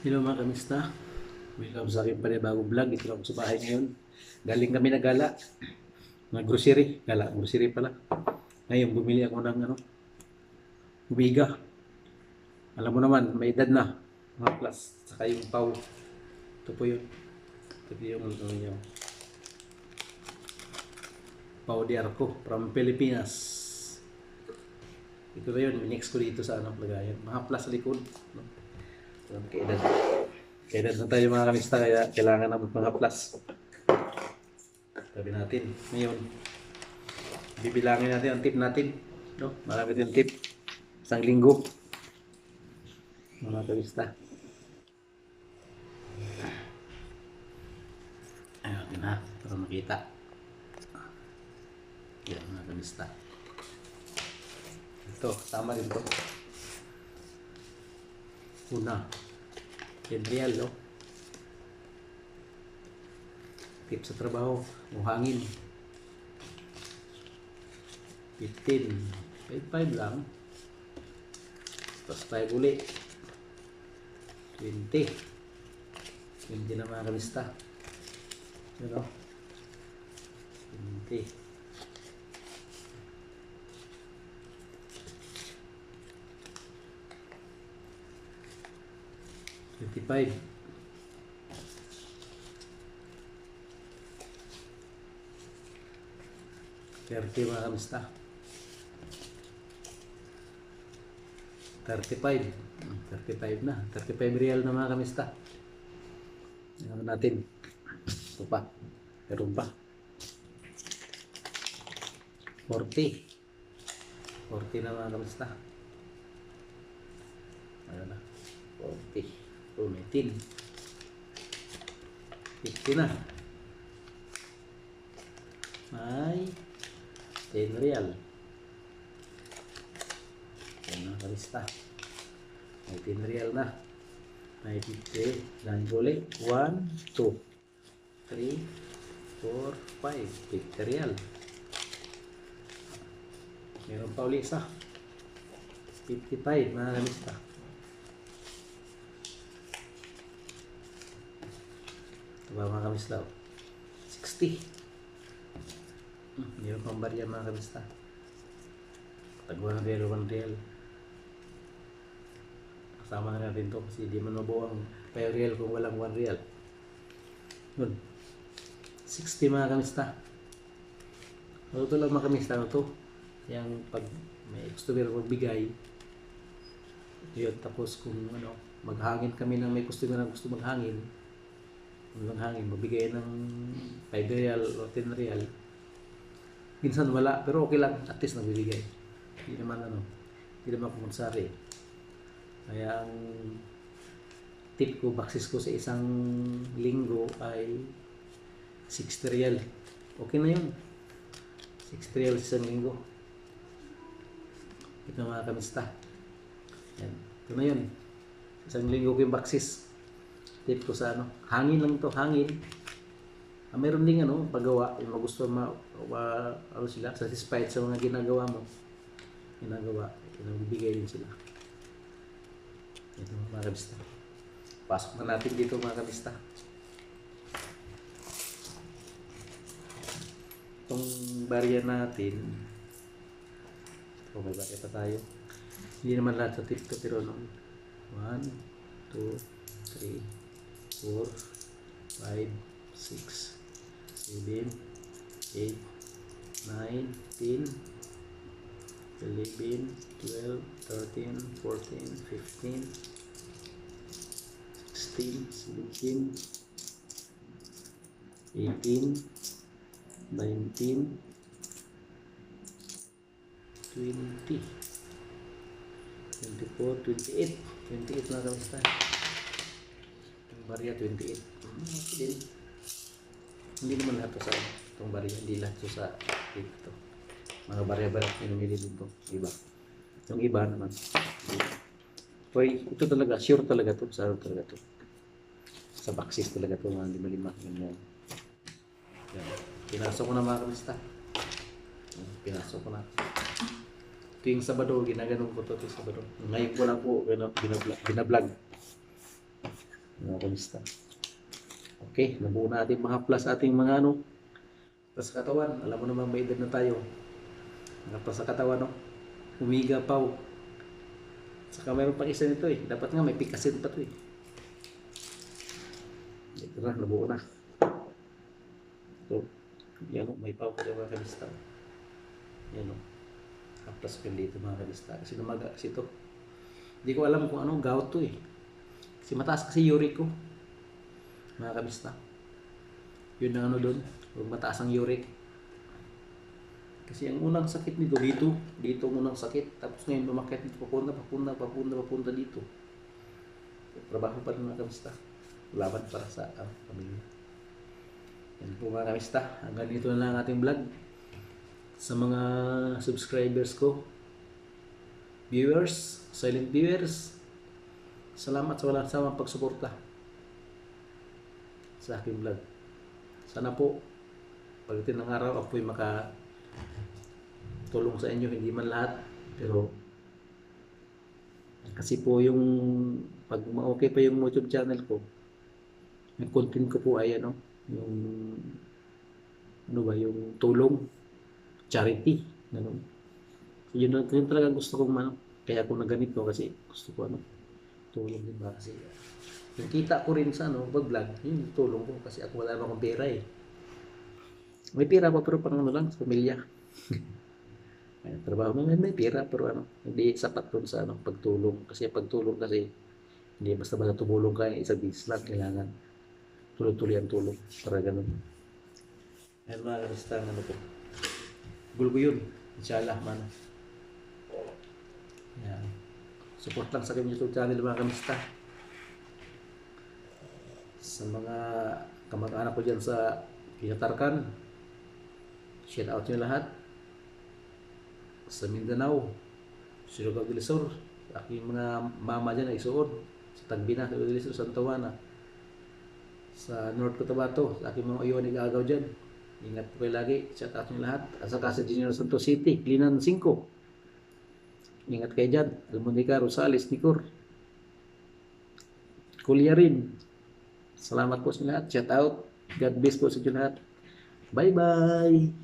Hello mga kamista. Welcome sa aking panibagong vlog. Dito lang ako sa bahay ngayon. Galing kami na gala. Grocery. Grocery pala. Ngayon, bumili ako ng umiga. Alam mo naman, may edad na. Mga plus. Saka yung pau. Ito po yun. Ito po yung yung pau de arco from Pilipinas. Ito na yun. Minix ko dito sa lagayan. Mga plus sa likod. No? Kaedad. Kaedad na tayo mga kamista, kaya kailangan naman mga plus. Sabi natin, ngayon, bibilangin natin ang tip natin. No? Marami yung tip. Isang linggo. Mga kamista. Ayun na, para makita. Yan mga kamista. Ito, tama din to. Una, 10 real, no? Tip sa trabaho, hangin. 15, 5 lang. Tapos 5 uli. 20. 20 na mga kamista. Ano? 20. 25. 30 mga kamista. 35. 35 na. 35 real na mga kamista. Ano natin? Ito pa. Meron pa. 40. 40 na mga kamista. Ano na? 40. Ulitin. 50 na. May 10 real. Yan na kamista. May 10 real na. May 50. Lang ulit. 1, 2, 3, 4, 5. 50 real. Meron pa ulit isa. 55 mga kamista. Diba mga kamista? 60. Meron pang barya mga kamista. Tag 1 real, 1 real. Kasama na natin to kasi di man mabuo ang 5 real kung walang 1 real. Yun. 60 mga kamista. Ito lang mga kamista na to. Yung pag may customer magbigay. Yun. Tapos kung maghangin kami ng may customer na gusto maghangin. Walang hangin, mabigay ng 5 real o 10 real. Minsan wala, pero okay lang, at least nabibigay. Hindi naman kumunsari. Kaya ang tip ko, baksis ko sa isang linggo ay 60 real. Okay na yun. 60 real sa isang linggo. Ito mga kamista. Yan. Ito na yun. Isang linggo ko yung baksis. Tip ko sa hangin lang to, hangin. Meron ding paggawa, yung magusto sila, satisfied sa mga ginagawa mo. Bibigay din sila. Ito mga kamista. Pasok na natin dito mga kamista. Itong barya natin, may barya pa tayo. Hindi naman lahat sa tip ko, pero 1, 2, 3, 4, 5, 6, 7, 8, 9, 10, 11, 12, 13, 14, 15, 16, 17, 18, 19, 20, 24, 28. 28 na kamista. Barya 28. Okay din. Hindi naman lahat sa itong barya. Hindi lahat sa ito. Mga barya-barya pinumili dito. Iba. Yung iba naman. Ito talaga. Sure talaga to. Sure talaga to. Sa baksis talaga to. Mga 5-5. Ganyan. Pinasok ko na mga kamista. Pinasok ko na. Tuwing Sabado, ginaganon ko to tuwing Sabado. Ngayon ko lang po binablog. Mga kamista. Okay, nabuo na ating mga plus ating mga ano. Plus sa katawan, alam mo naman may edad na tayo. Mga plus sa katawan, no? Umiga pa. Saka mayroon pang isa nito eh. Dapat nga may pikasin pa to eh. Ito na, nabuo na. Ito. Yan o, may pau ko mga kamista. Yan o. Plus ko dito mga kamista. Kasi lumaga kasi ito. Hindi ko alam kung anong gout to eh. Kasi mataas kasi uric ko. Mga kamista. Yun ang ano doon. Huwag mataas ang uric. Kasi ang unang sakit nito dito. Dito ang unang sakit. Tapos ngayon lumakit dito. Papunta dito. Trabaho pa rin mga kamista. Laban para sa pamilya. Yan po mga kamista. Hanggang dito na lang ang ating vlog. Sa mga subscribers ko. Viewers. Silent viewers. Salamat sa walang samang pagsuporta sa aking vlog. Sana po pagdating ng araw ako'y makatulong sa inyo, hindi man lahat, pero kasi po yung pag okay pa yung YouTube channel ko, yung content ko po ay ano, yung ano ba, yung tulong, charity, ano. So, yun talaga gusto kong ano, kaya ako na ganito kasi gusto ko ano, tulong din ba kasi yung kita ko rin sa ano, vlog, yung tulong ko kasi ako wala naman akong pera eh. May pera pa pero pang ano lang, sa pamilya. May trabaho may pera pero ano, hindi sapat dun sa ano, pagtulong. Kasi pagtulong kasi, hindi basta tumulong ka isang bis lang, kailangan tuloy-tuloy ang tulong para ganun. Ayan mga kamista, ano po. Goal ko yun, inshallah man. Ayan. Support lang sa aking YouTube channel mga kamista. Sa mga kamag-anak ko dyan sa Kinatarkan, shout out nyo lahat. Sa Mindanao, Surigao del Sur, aking mga mama dyan ay isuod. Sa Tagbina, Surigao del Sur, Santa Juana. Sa North Cotabato, sa aking mga uyong nag-aagaw dyan. Ingat po kayo lagi, shout out nyo lahat. At sa Casa General Santos City, Linan 5. Ingat kayo dyan. Almonica, Rosales, Nicor, Kulyarin. Salamat po sa lahat. Shout out. God bless po sa inyo lahat. Bye-bye.